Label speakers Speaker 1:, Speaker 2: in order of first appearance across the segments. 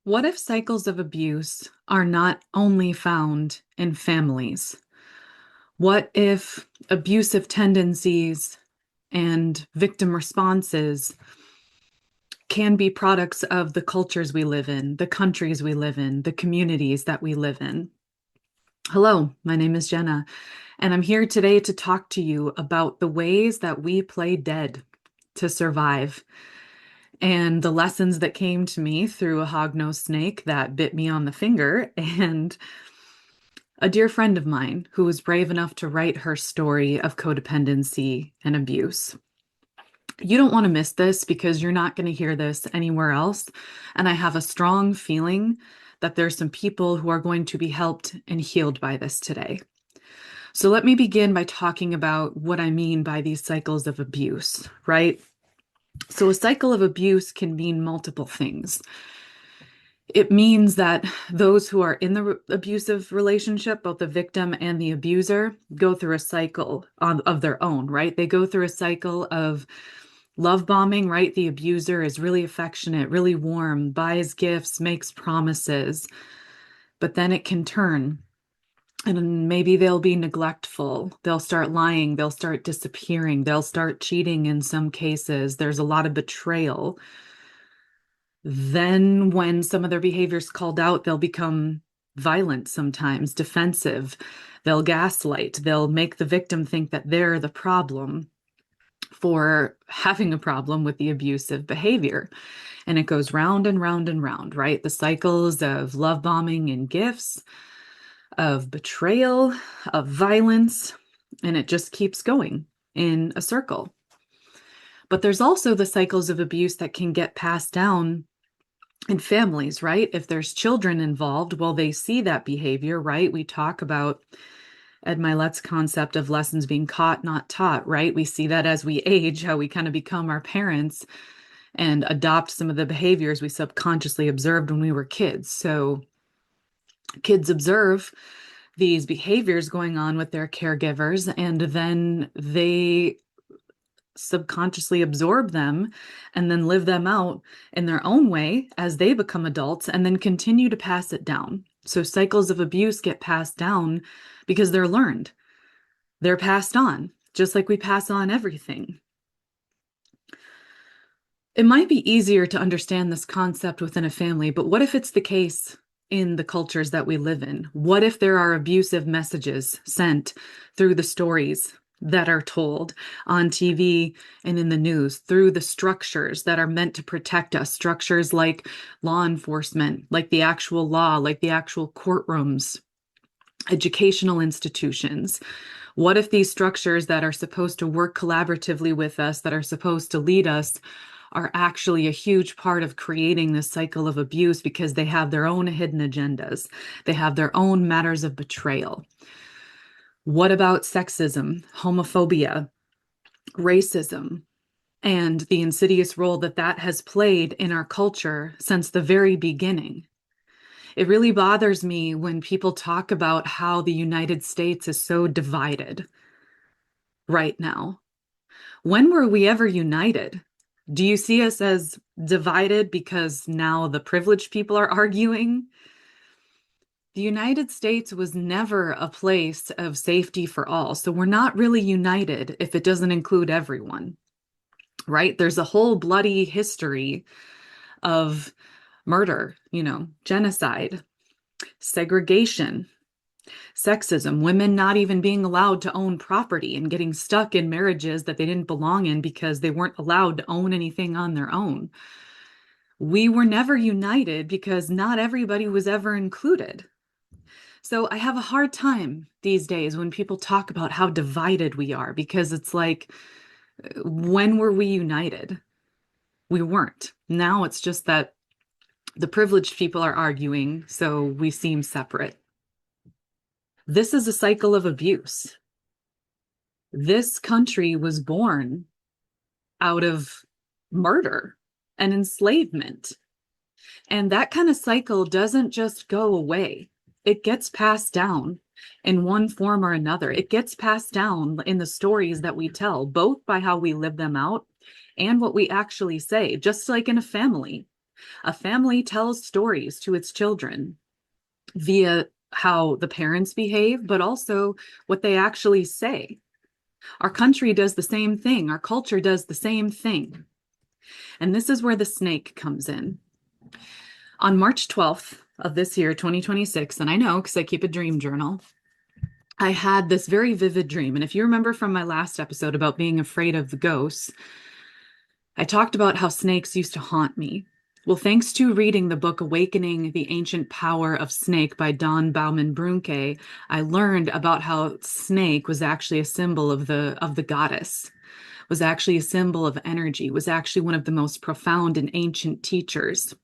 Speaker 1: What if cycles of abuse are not only found in families? What if abusive tendencies and victim responses can be products of the cultures we live in, the countries we live in, the communities that we live in? Hello, my name is Jenna, and I'm here today to talk to you about the ways that we play dead to survive and the lessons that came to me through a hognose snake that bit me on the finger, and a dear friend of mine who was brave enough to write her story of codependency and abuse. You don't want to miss this because you're not going to hear this anywhere else. And I have a strong feeling that there's some people who are going to be helped and healed by this today. So let me begin by talking about what I mean by these cycles of abuse, right? So a cycle of abuse can mean multiple things. It means that those who are in the abusive relationship, both the victim and the abuser, go through a cycle of their own, right? They go through a cycle of love bombing, right? The abuser is really affectionate, really warm, buys gifts, makes promises, but then it can turn. And maybe they'll be neglectful. They'll start lying. They'll start disappearing. They'll start cheating in some cases. There's a lot of betrayal. Then, when some of their behavior's called out, they'll become violent sometimes, defensive. They'll gaslight. They'll make the victim think that they're the problem for having a problem with the abusive behavior. And it goes round and round and round, right? The cycles of love bombing and gifts, of betrayal, of violence, and it just keeps going in a circle. But there's also the cycles of abuse that can get passed down in families, right? If there's children involved, well, they see that behavior, right? We talk about Ed Milet's concept of lessons being caught, not taught, right? We see that as we age, how we kind of become our parents and adopt some of the behaviors we subconsciously observed when we were kids. So kids observe these behaviors going on with their caregivers, and then they subconsciously absorb them and then live them out in their own way as they become adults and then continue to pass it down. So cycles of abuse get passed down because they're learned. They're passed on, just like we pass on everything. It might be easier to understand this concept within a family, but what if it's the case in the cultures that we live in? What if there are abusive messages sent through the stories that are told on TV and in the news, through the structures that are meant to protect us, structures like law enforcement, like the actual law, like the actual courtrooms, educational institutions? What if these structures that are supposed to work collaboratively with us, that are supposed to lead us, are actually a huge part of creating this cycle of abuse because they have their own hidden agendas? They have their own matters of betrayal. What about sexism, homophobia, racism, and the insidious role that that has played in our culture since the very beginning? It really bothers me when people talk about how the United States is so divided right now. When were we ever united? Do you see us as divided because now the privileged people are arguing? The United States was never a place of safety for all. So we're not really united if it doesn't include everyone, right? There's a whole bloody history of murder, genocide, segregation, sexism, women not even being allowed to own property and getting stuck in marriages that they didn't belong in because they weren't allowed to own anything on their own. We were never united because not everybody was ever included. So I have a hard time these days when people talk about how divided we are, because it's like, when were we united? We weren't. Now it's just that the privileged people are arguing, so we seem separate. This is a cycle of abuse. This country was born out of murder and enslavement. And that kind of cycle doesn't just go away. It gets passed down in one form or another. It gets passed down in the stories that we tell, both by how we live them out and what we actually say, just like in a family. A family tells stories to its children via how the parents behave, but also what they actually say. Our country does the same thing. Our culture does the same thing. And this is where the snake comes in. On March 12th of this year, 2026, and I know because I keep a dream journal, I had this very vivid dream. And if you remember from my last episode about being afraid of the ghosts, I talked about how snakes used to haunt me. Well, thanks to reading the book Awakening the Ancient Power of Snake by Don Bauman Brunke, I learned about how snake was actually a symbol of the goddess, was actually a symbol of energy, was actually one of the most profound and ancient teachers.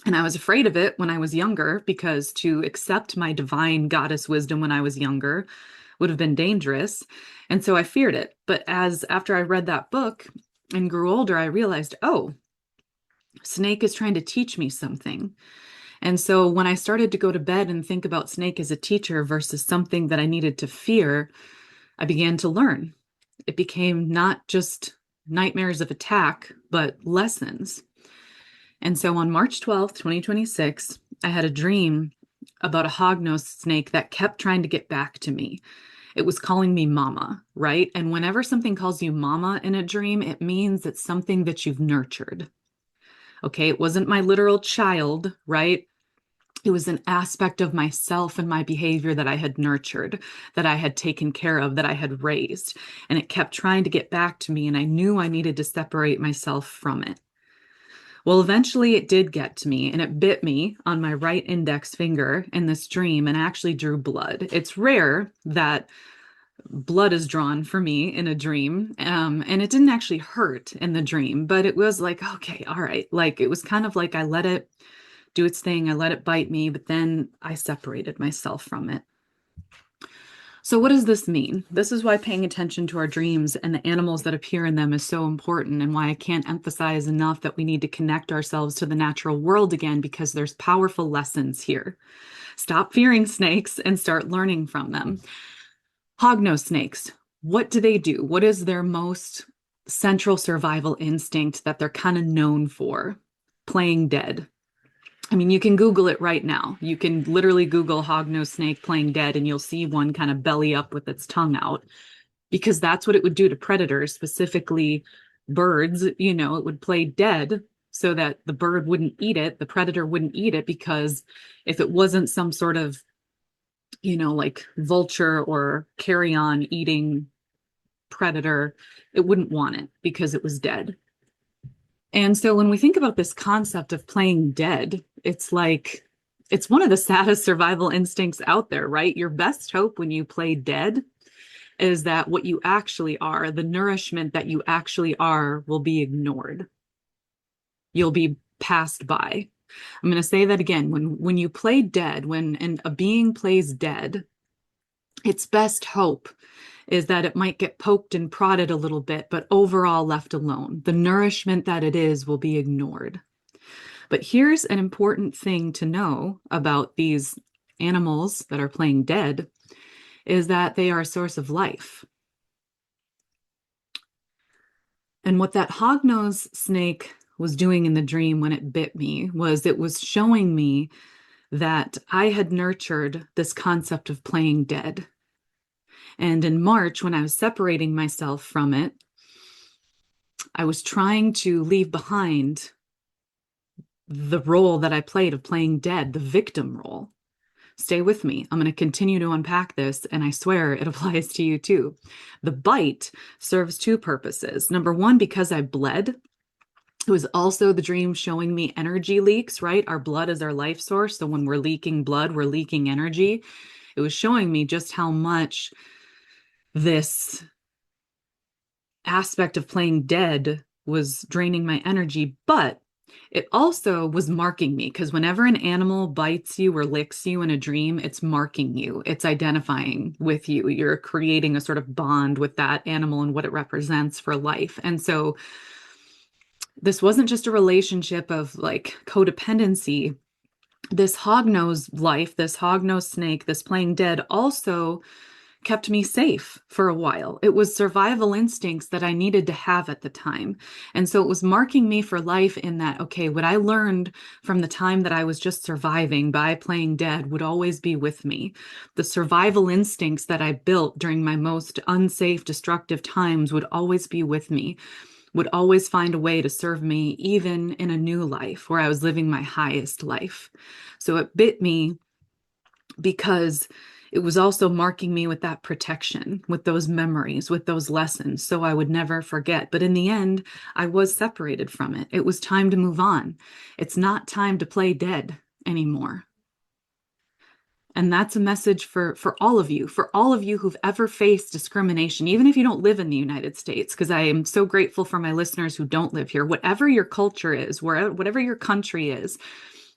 Speaker 1: And I was afraid of it when I was younger because to accept my divine goddess wisdom when I was younger would have been dangerous. And so I feared it. But as after I read that book and grew older, I realized, oh, Snake is trying to teach me something. And so when I started to go to bed and think about Snake as a teacher versus something that I needed to fear, I began to learn. It became not just nightmares of attack, but lessons. And so on March 12th, 2026, I had a dream about a hognose snake that kept trying to get back to me. It was calling me mama, right? And whenever something calls you mama in a dream, it means it's something that you've nurtured. Okay, it wasn't my literal child, right? It was an aspect of myself and my behavior that I had nurtured, that I had taken care of, that I had raised. And it kept trying to get back to me, and I knew I needed to separate myself from it. Well, eventually it did get to me, and it bit me on my right index finger in this dream and actually drew blood. It's rare that blood is drawn for me in a dream. And it didn't actually hurt in the dream, but it was like, okay, all right. Like it was kind of like I let it do its thing. I let it bite me, but then I separated myself from it. So what does this mean? This is why paying attention to our dreams and the animals that appear in them is so important, and why I can't emphasize enough that we need to connect ourselves to the natural world again, because there's powerful lessons here. Stop fearing snakes and start learning from them. Hognose snakes, what do they do? What is their most central survival instinct that they're kind of known for? Playing dead. I mean, you can Google it right now. You can literally Google hognose snake playing dead, and you'll see one kind of belly up with its tongue out, because that's what it would do to predators, specifically birds. You know, it would play dead so that the bird wouldn't eat it, the predator wouldn't eat it, because if it wasn't some sort of, you know, like vulture or carrion eating predator, it wouldn't want it because it was dead. And so when we think about this concept of playing dead, it's like it's one of the saddest survival instincts out there, right? Your best hope when you play dead is that what you actually are, the nourishment that you actually are, will be ignored. You'll be passed by. I'm going to say that again. When you play dead, when a being plays dead, its best hope is that it might get poked and prodded a little bit, but overall left alone. The nourishment that it is will be ignored. But here's an important thing to know about these animals that are playing dead, is that they are a source of life. And what that hognose snake was doing in the dream when it bit me was it was showing me that I had nurtured this concept of playing dead. And in March, when I was separating myself from it, I was trying to leave behind the role that I played of playing dead, the victim role. Stay with me. I'm going to continue to unpack this, and I swear it applies to you too. The bite serves two purposes. Number one, because I bled. It was also the dream showing me energy leaks, right? Our blood is our life source. So when we're leaking blood, we're leaking energy. It was showing me just how much this aspect of playing dead was draining my energy, but it also was marking me, because whenever an animal bites you or licks you in a dream, it's marking you. It's identifying with you. You're creating a sort of bond with that animal and what it represents for life. And so this wasn't just a relationship of like codependency. This hognose life, this hognose snake, this playing dead also kept me safe for a while. It was survival instincts that I needed to have at the time. And so it was marking me for life in that, okay, what I learned from the time that I was just surviving by playing dead would always be with me. The survival instincts that I built during my most unsafe, destructive times would always be with me, would always find a way to serve me, even in a new life where I was living my highest life. So it bit me because it was also marking me with that protection, with those memories, with those lessons, so I would never forget. But in the end, I was separated from it. It was time to move on. It's not time to play dead anymore. And that's a message for all of you who've ever faced discrimination, even if you don't live in the United States, because I am so grateful for my listeners who don't live here. Whatever your culture is, whatever your country is,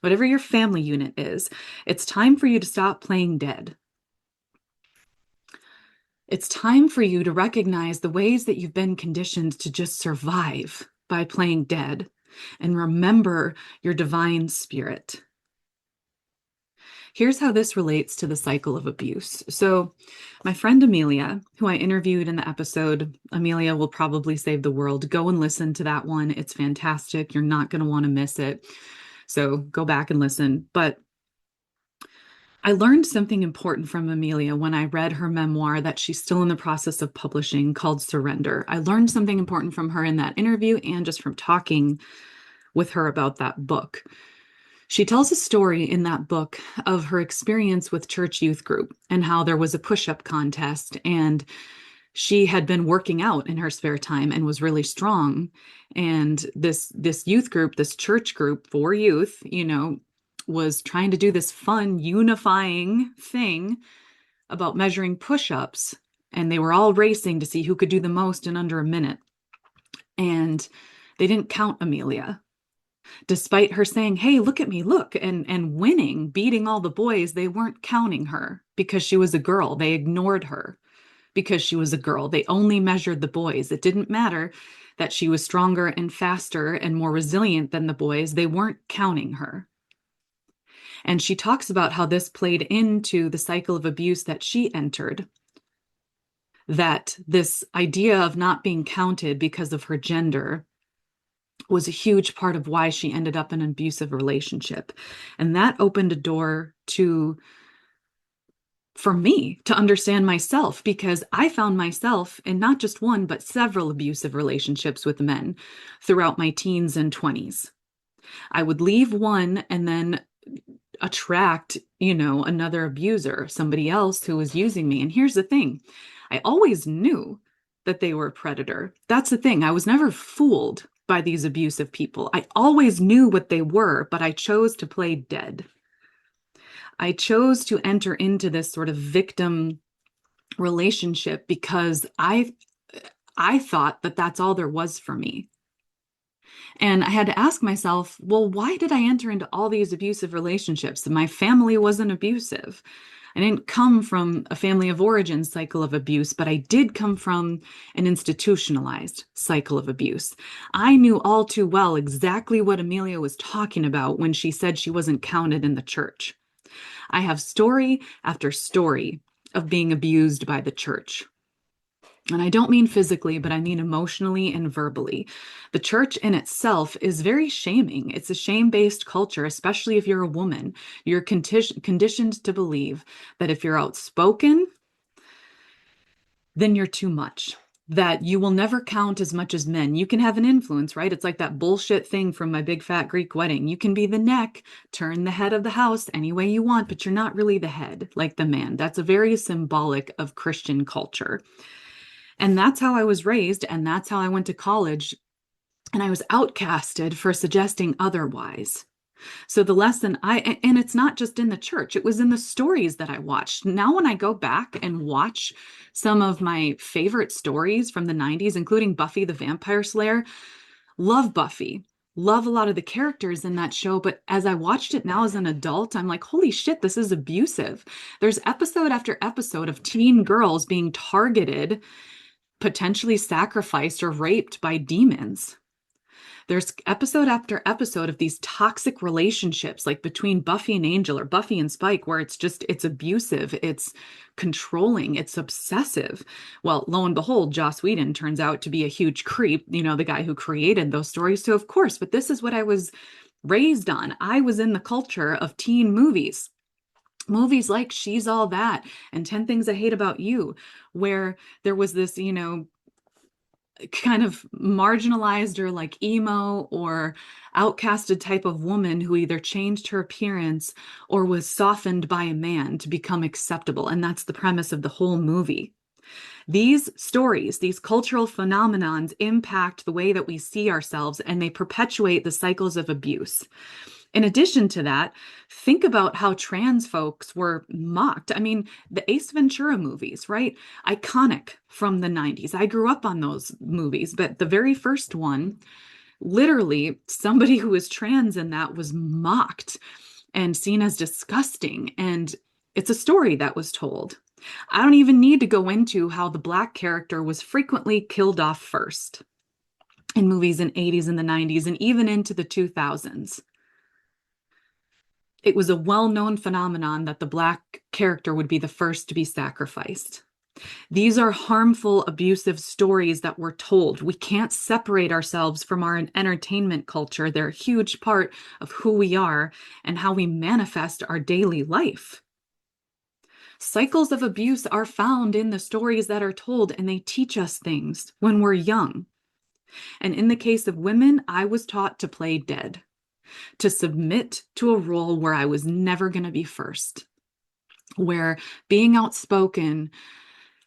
Speaker 1: whatever your family unit is, it's time for you to stop playing dead. It's time for you to recognize the ways that you've been conditioned to just survive by playing dead and remember your divine spirit. Here's how this relates to the cycle of abuse. So, my friend Amelia, who I interviewed in the episode, Amelia Will Probably Save the World, go and listen to that one. It's fantastic. You're not going to want to miss it. So, go back and listen. But I learned something important from Amelia when I read her memoir that she's still in the process of publishing called Surrender. I learned something important from her in that interview and just from talking with her about that book. She tells a story in that book of her experience with church youth group and how there was a push-up contest, and she had been working out in her spare time and was really strong. And this youth group, this church group for youth, was trying to do this fun, unifying thing about measuring push-ups. And they were all racing to see who could do the most in under a minute. And they didn't count Amelia. Despite her saying, hey, look at me, look, and winning, beating all the boys, they weren't counting her because she was a girl. They ignored her because she was a girl. They only measured the boys. It didn't matter that she was stronger and faster and more resilient than the boys. They weren't counting her. And she talks about how this played into the cycle of abuse that she entered. That this idea of not being counted because of her gender was a huge part of why she ended up in an abusive relationship. And that opened a door for me to understand myself, because I found myself in not just one, but several abusive relationships with men throughout my teens and 20s. I would leave one and then attract, another abuser, somebody else who was using me. And here's the thing, I always knew that they were a predator. That's the thing. I was never fooled by these abusive people. I always knew what they were, but I chose to play dead. I chose to enter into this sort of victim relationship because I thought that that's all there was for me. And I had to ask myself, well, why did I enter into all these abusive relationships? My family wasn't abusive. I didn't come from a family of origin cycle of abuse, but I did come from an institutionalized cycle of abuse. I knew all too well exactly what Amelia was talking about when she said she wasn't counted in the church. I have story after story of being abused by the church. And I don't mean physically, but I mean emotionally and verbally. The church in itself is very shaming. It's a shame-based culture, especially if you're a woman. You're conditioned to believe that if you're outspoken, then you're too much, that you will never count as much as men. You can have an influence, right? It's like that bullshit thing from My Big Fat Greek Wedding. You can be the neck, turn the head of the house any way you want, but you're not really the head like the man. That's a very symbolic of Christian culture. And that's how I was raised, and that's how I went to college, and I was outcasted for suggesting otherwise. So the lesson and it's not just in the church, it was in the stories that I watched. Now, when I go back and watch some of my favorite stories from the 90s, including Buffy the Vampire Slayer, love Buffy, love a lot of the characters in that show. But as I watched it now as an adult, I'm like, holy shit, this is abusive. There's episode after episode of teen girls being targeted, potentially sacrificed or raped by demons. There's episode after episode of these toxic relationships, like between Buffy and Angel or Buffy and Spike, where it's abusive, it's controlling, it's obsessive. Well, lo and behold, Joss Whedon turns out to be a huge creep, the guy who created those stories. So, of course, but this is what I was raised on. I was in the culture of teen movies. Movies like She's All That and 10 Things I Hate About You, where there was this, kind of marginalized or like emo or outcasted type of woman who either changed her appearance or was softened by a man to become acceptable. And that's the premise of the whole movie. These stories, these cultural phenomenons impact the way that we see ourselves, and they perpetuate the cycles of abuse. In addition to that, think about how trans folks were mocked. I mean, the Ace Ventura movies, right? Iconic from the 90s. I grew up on those movies, but the very first one, literally, somebody who was trans in that was mocked and seen as disgusting. And it's a story that was told. I don't even need to go into how the Black character was frequently killed off first in movies in 80s and the 90s and even into the 2000s. It was a well-known phenomenon that the Black character would be the first to be sacrificed. These are harmful, abusive stories that we're told. We can't separate ourselves from our entertainment culture. They're a huge part of who we are and how we manifest our daily life. Cycles of abuse are found in the stories that are told, and they teach us things when we're young. And in the case of women, I was taught to play dead, to submit to a role where I was never going to be first, where being outspoken,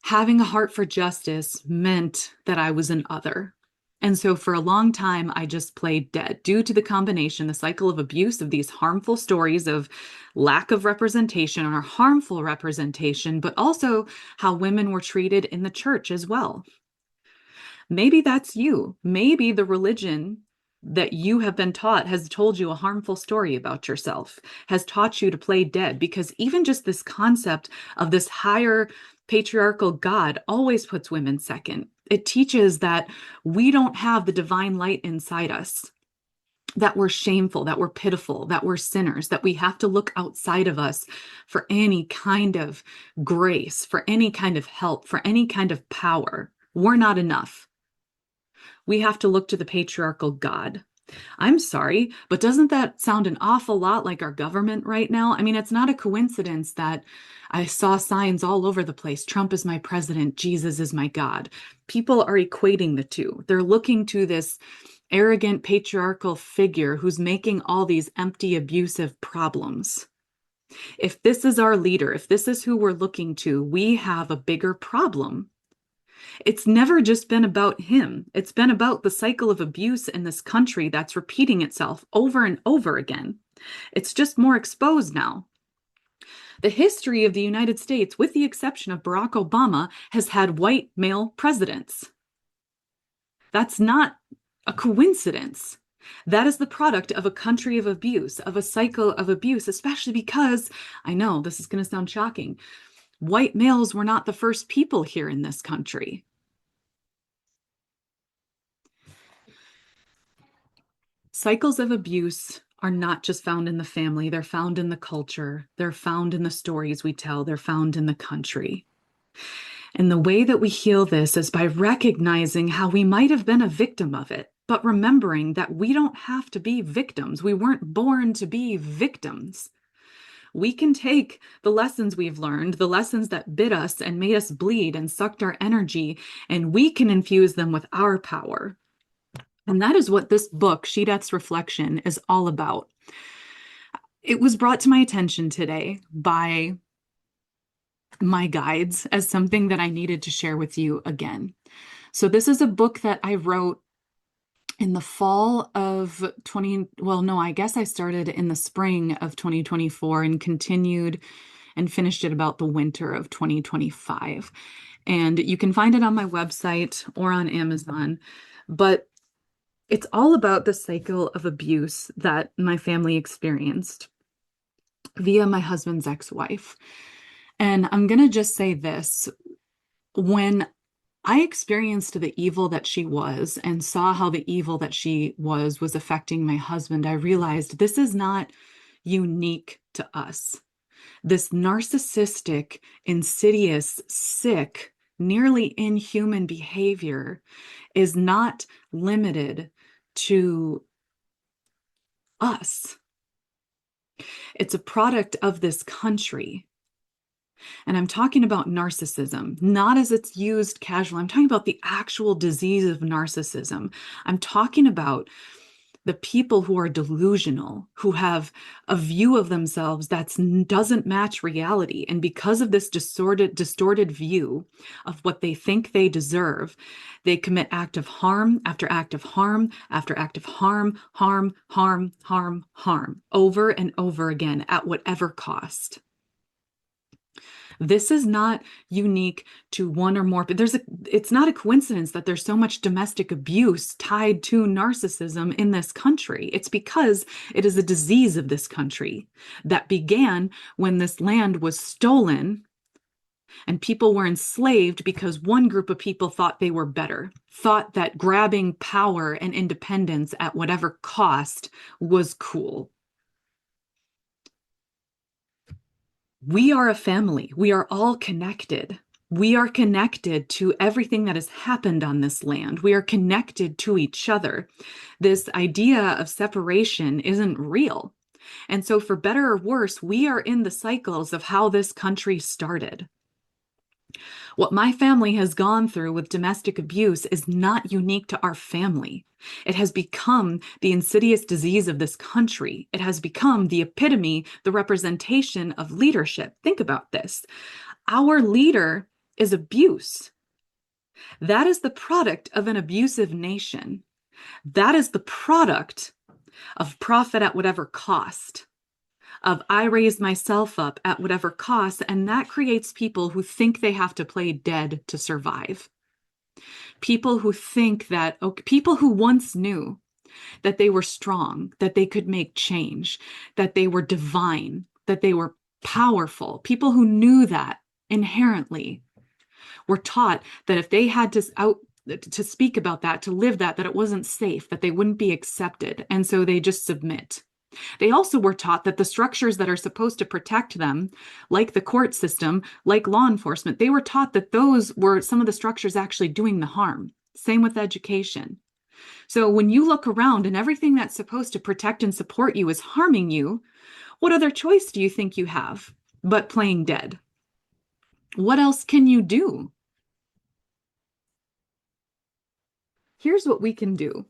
Speaker 1: having a heart for justice meant that I was an other. And so for a long time, I just played dead due to the combination, the cycle of abuse of these harmful stories of lack of representation or harmful representation, but also how women were treated in the church as well. Maybe that's you. Maybe the religion that you have been taught has told you a harmful story about yourself, has taught you to play dead, because even just this concept of this higher patriarchal God always puts women second. It teaches that we don't have the divine light inside us, that we're shameful, that we're pitiful, that we're sinners, that we have to look outside of us for any kind of grace, for any kind of help, for any kind of power. We're not enough. We have to look to the patriarchal God. I'm sorry, but doesn't that sound an awful lot like our government right now? I mean, it's not a coincidence that I saw signs all over the place. Trump is my president. Jesus is my God. People are equating the two. They're looking to this arrogant patriarchal figure who's making all these empty, abusive problems. If this is our leader, if this is who we're looking to, we have a bigger problem. It's never just been about him. It's been about the cycle of abuse in this country that's repeating itself over and over again. It's just more exposed now. The history of the United States, with the exception of Barack Obama, has had white male presidents. That's not a coincidence. That is the product of a country of abuse, of a cycle of abuse, especially because, I know this is going to sound shocking, white males were not the first people here in this country. Cycles of abuse are not just found in the family, they're found in the culture, they're found in the stories we tell, they're found in the country. And the way that we heal this is by recognizing how we might have been a victim of it, but remembering that we don't have to be victims. We weren't born to be victims. We can take the lessons we've learned, the lessons that bit us and made us bleed and sucked our energy, and we can infuse them with our power. And that is what this book, Sheedettes Reflection, is all about. It was brought to my attention today by my guides as something that I needed to share with you again. So this is a book that I wrote in the fall of I guess I started in the spring of 2024 and continued and finished it about the winter of 2025. And you can find it on my website or on Amazon. But it's all about the cycle of abuse that my family experienced via my husband's ex-wife. And I'm going to just say this. When I experienced the evil that she was and saw how the evil that she was affecting my husband. I realized this is not unique to us. This narcissistic, insidious, sick, nearly inhuman behavior is not limited to us. It's a product of this country. And I'm talking about narcissism, not as it's used casually. I'm talking about the actual disease of narcissism. I'm talking about the people who are delusional, who have a view of themselves that doesn't match reality. And because of this distorted view of what they think they deserve, they commit act of harm after act of harm after act of harm, harm, harm, harm, harm, over and over again at whatever cost. This is not unique to one or more, but it's not a coincidence that there's so much domestic abuse tied to narcissism in this country. It's because it is a disease of this country that began when this land was stolen and people were enslaved because one group of people thought they were better, thought that grabbing power and independence at whatever cost was cool. We are a family. We are all connected. We are connected to everything that has happened on this land. We are connected to each other. This idea of separation isn't real. And so, for better or worse, we are in the cycles of how this country started. What my family has gone through with domestic abuse is not unique to our family. It has become the insidious disease of this country. It has become the epitome, the representation of leadership. Think about this. Our leader is abuse. That is the product of an abusive nation. That is the product of profit at whatever cost, of I raise myself up at whatever cost, and that creates people who think they have to play dead to survive. People who think that, people who once knew that they were strong, that they could make change, that they were divine, that they were powerful, people who knew that inherently were taught that if they had to speak about that, to live that it wasn't safe, that they wouldn't be accepted. And so they just submit. They also were taught that the structures that are supposed to protect them, like the court system, like law enforcement, they were taught that those were some of the structures actually doing the harm. Same with education. So when you look around and everything that's supposed to protect and support you is harming you, what other choice do you think you have but playing dead? What else can you do? Here's what we can do.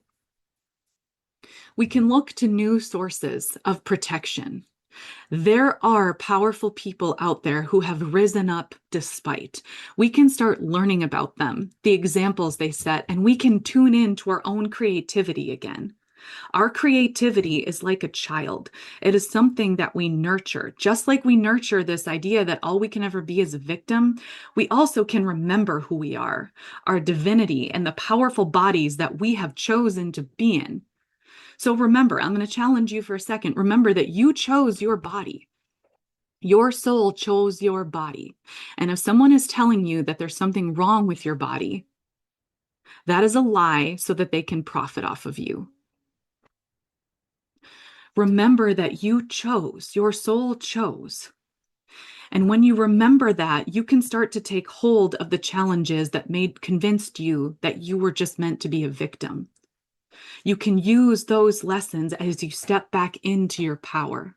Speaker 1: We can look to new sources of protection. There are powerful people out there who have risen up despite. We can start learning about them, the examples they set, and we can tune in to our own creativity again. Our creativity is like a child. It is something that we nurture. Just like we nurture this idea that all we can ever be is a victim, we also can remember who we are, our divinity, and the powerful bodies that we have chosen to be in. So remember, I'm going to challenge you for a second. Remember that you chose your body. Your soul chose your body. And if someone is telling you that there's something wrong with your body, that is a lie so that they can profit off of you. Remember that you chose, your soul chose. And when you remember that, you can start to take hold of the challenges that convinced you that you were just meant to be a victim. You can use those lessons as you step back into your power.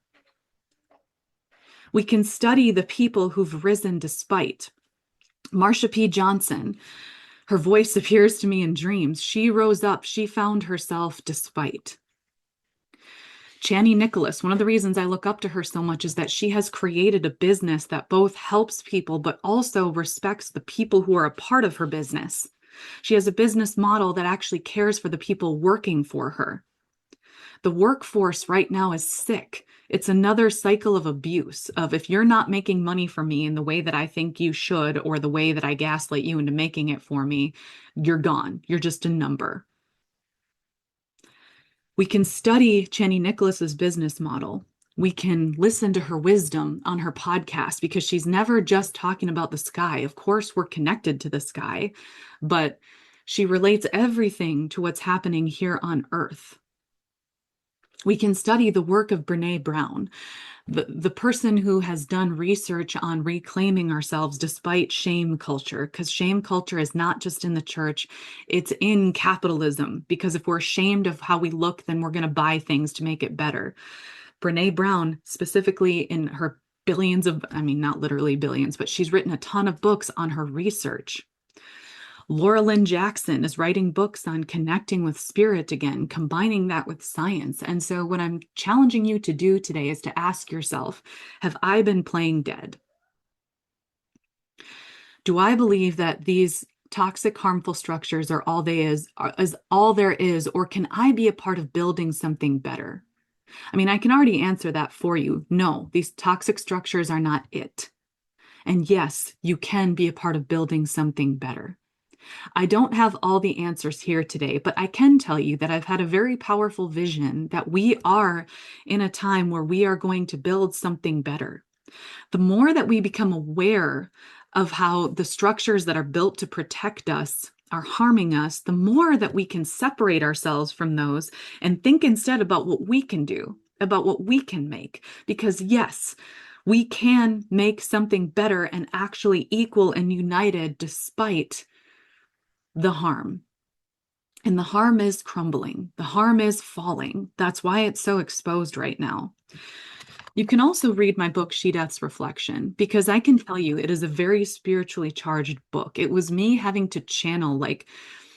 Speaker 1: We can study the people who've risen despite. Marsha P. Johnson, her voice appears to me in dreams. She rose up. She found herself despite. Chani Nicholas, one of the reasons I look up to her so much is that she has created a business that both helps people but also respects the people who are a part of her business. She has a business model that actually cares for the people working for her. The workforce right now is sick. It's another cycle of abuse of if you're not making money for me in the way that I think you should or the way that I gaslight you into making it for me, you're gone. You're just a number. We can study Chani Nicholas's business model. We can listen to her wisdom on her podcast because she's never just talking about the sky. Of course, we're connected to the sky, but she relates everything to what's happening here on Earth. We can study the work of Brene Brown, the person who has done research on reclaiming ourselves despite shame culture, because shame culture is not just in the church, it's in capitalism. Because if we're ashamed of how we look, then we're going to buy things to make it better. Brene Brown, specifically in her billions of, I mean, not literally billions, but she's written a ton of books on her research. Laura Lynn Jackson is writing books on connecting with spirit again, combining that with science. And so, what I'm challenging you to do today is to ask yourself, have I been playing dead? Do I believe that these toxic, harmful structures are all all there is, or can I be a part of building something better? I mean, I can already answer that for you. No, these toxic structures are not it. And yes, you can be a part of building something better. I don't have all the answers here today, but I can tell you that I've had a very powerful vision that we are in a time where we are going to build something better. The more that we become aware of how the structures that are built to protect us are harming us, the more that we can separate ourselves from those and think instead about what we can do, about what we can make. Because yes, we can make something better and actually equal and united despite the harm. And the harm is crumbling. The harm is falling. That's why it's so exposed right now. You can also read my book, She Death's Reflection, because I can tell you it is a very spiritually charged book. It was me having to channel,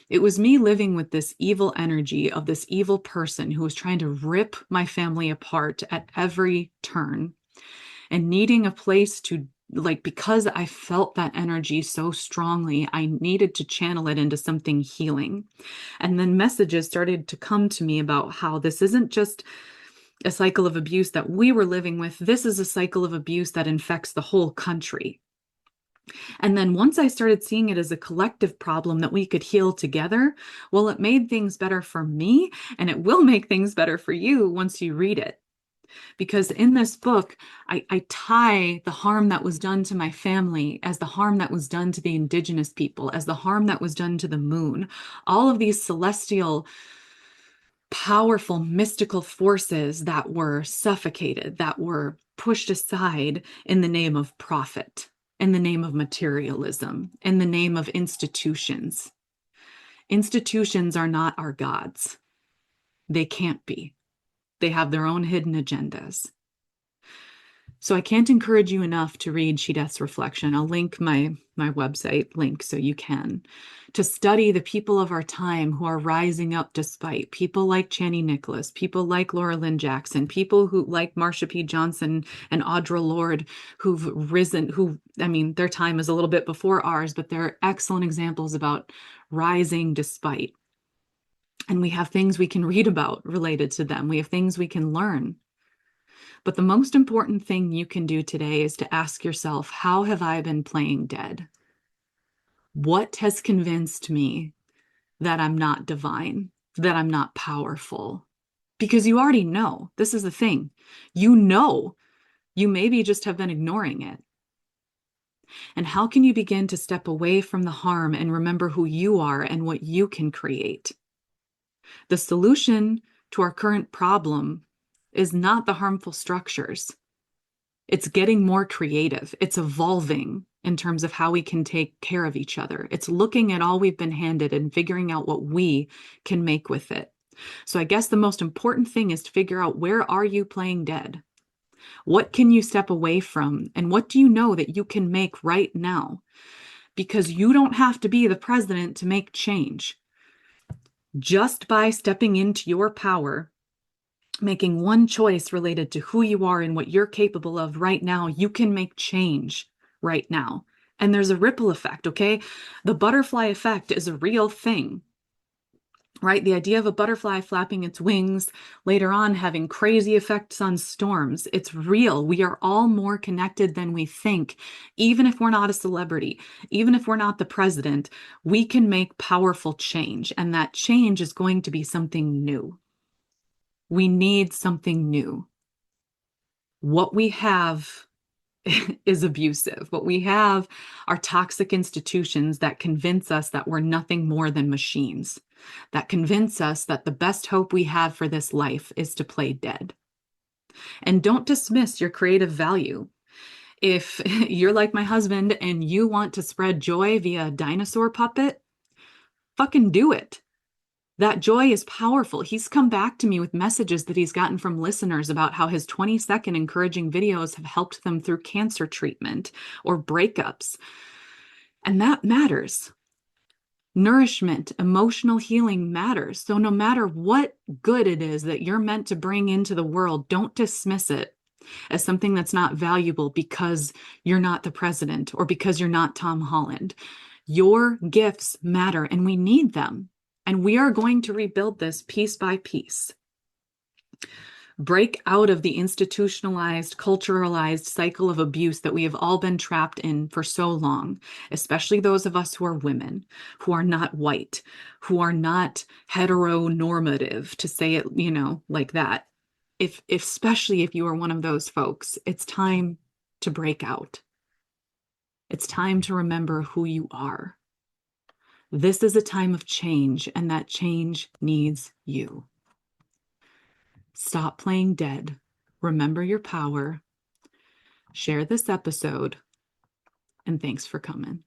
Speaker 1: it was me living with this evil energy of this evil person who was trying to rip my family apart at every turn and needing a place to, because I felt that energy so strongly, I needed to channel it into something healing. And then messages started to come to me about how this isn't just a cycle of abuse that we were living with. This is a cycle of abuse that infects the whole country. And then once I started seeing it as a collective problem that we could heal together, well, it made things better for me, and it will make things better for you once you read it. Because in this book, I tie the harm that was done to my family as the harm that was done to the indigenous people, as the harm that was done to the moon. All of these celestial, powerful, mystical forces that were suffocated, that were pushed aside in the name of profit, in the name of materialism, in the name of institutions. Institutions are not our gods. They can't be. They have their own hidden agendas. So I can't encourage you enough to read She Death's Reflection. I'll link my website link so you can, to study the people of our time who are rising up despite, people like Chani Nicholas, people like Laura Lynn Jackson, people who like Marsha P. Johnson and Audre Lorde, who've risen, their time is a little bit before ours, but they're excellent examples about rising despite. And we have things we can read about related to them. We have things we can learn. But the most important thing you can do today is to ask yourself, how have I been playing dead? What has convinced me that I'm not divine, that I'm not powerful? Because you already know. This is the thing. You know, you maybe just have been ignoring it. And how can you begin to step away from the harm and remember who you are and what you can create? The solution to our current problem is not the harmful structures. It's getting more creative. It's evolving in terms of how we can take care of each other. It's looking at all we've been handed and figuring out what we can make with it. So I guess the most important thing is to figure out, where are you playing dead? What can you step away from? And what do you know that you can make right now? Because you don't have to be the president to make change. Just by stepping into your power, making one choice related to who you are and what you're capable of right now, you can make change right now. And there's a ripple effect, okay? The butterfly effect is a real thing, right? The idea of a butterfly flapping its wings, later on having crazy effects on storms, it's real. We are all more connected than we think. Even if we're not a celebrity, even if we're not the president, we can make powerful change. And that change is going to be something new. We need something new. What we have is abusive. What we have are toxic institutions that convince us that we're nothing more than machines, that convince us that the best hope we have for this life is to play dead. And don't dismiss your creative value. If you're like my husband and you want to spread joy via a dinosaur puppet, fucking do it. That joy is powerful. He's come back to me with messages that he's gotten from listeners about how his 20-second encouraging videos have helped them through cancer treatment or breakups. And that matters. Nourishment, emotional healing matters. So no matter what good it is that you're meant to bring into the world, don't dismiss it as something that's not valuable because you're not the president or because you're not Tom Holland. Your gifts matter and we need them. And we are going to rebuild this piece by piece. Break out of the institutionalized, culturalized cycle of abuse that we have all been trapped in for so long, especially those of us who are women, who are not white, who are not heteronormative, to say it, like that. Especially if you are one of those folks, it's time to break out. It's time to remember who you are. This is a time of change, and that change needs you. Stop playing dead. Remember your power. Share this episode, and thanks for coming.